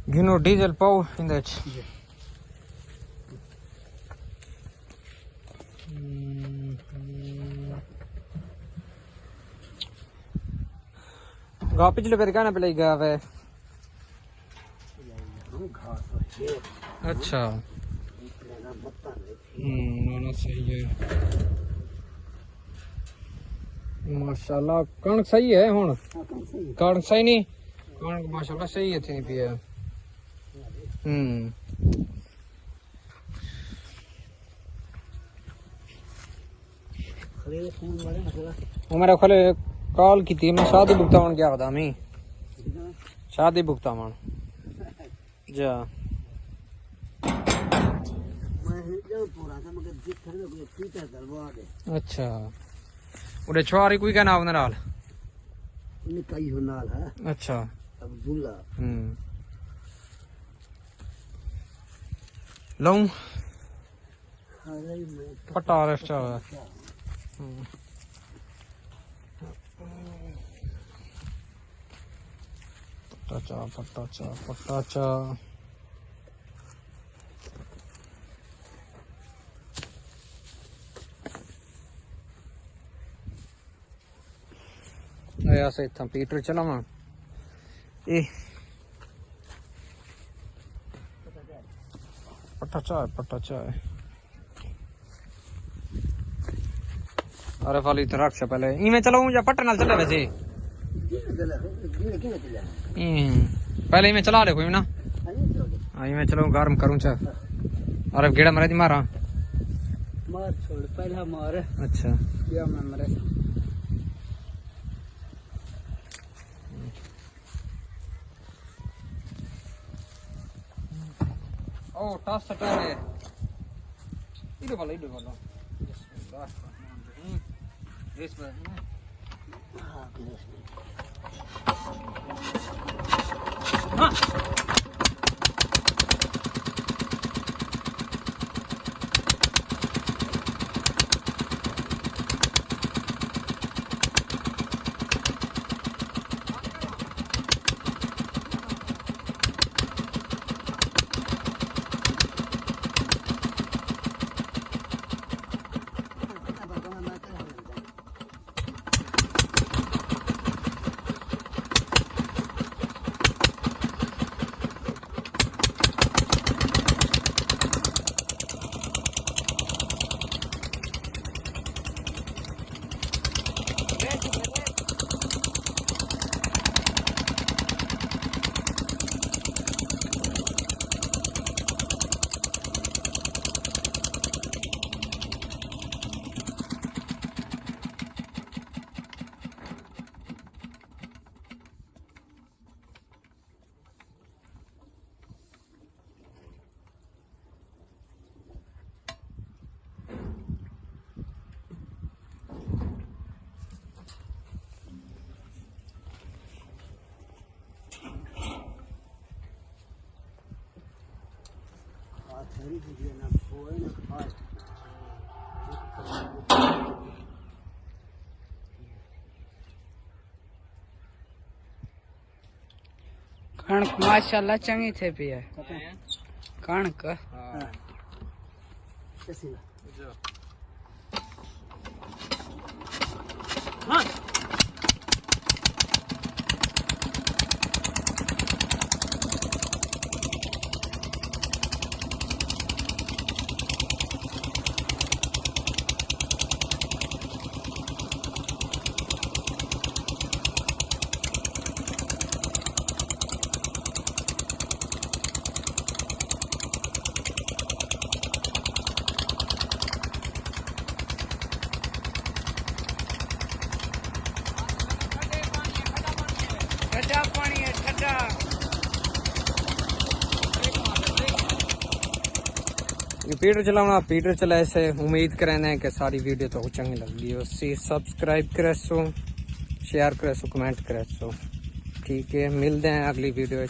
गिनो डीजल पाओ इंदे च गा पिछले बार कहना पे गया वे अच्छा ना सही है माशाल्लाह कणक सही है हुन कणक सही नहीं कणक माशाल्लाह सही है थी पिया मेरा खले कॉल की थी मैं शादी भुगतावन क्या बता मैं शादी भुगतावन जा अच्छा उड़े छुआरी कोई क्या नाम नाल निकाई हो नाल है अच्छा अब्दुल्ला लऊं पट्टा रेस्ट पट्टा चा ऐसे इतना पीटर चलावा ए पट्टा चाय अरे फाली तो रख पहले इमें चलाऊं या पट्टे नाल चले वैसे पहले इमें चला ले कोई ना हाँ इमें चलो गर्म करूं चा अरे गेड़ा मरे दी मारा मार छोड़ पहला मार अच्छा क्या मैं मरे ओ टॉस स्टार्ट है इधर वाला इस पर हां कणक माशाल्लाह चंगी थे पिया कणक हाँ ठंडा पानी है ठंडा पीटर चलाना पीटर चला ऐसे उम्मीद करें कि सारी वीडियो तो चंगी लगी हो सब्सक्राइब करे सो शेयर करे सो कमेंट करे सो ठीक है मिलते हैं अगली वीडियो।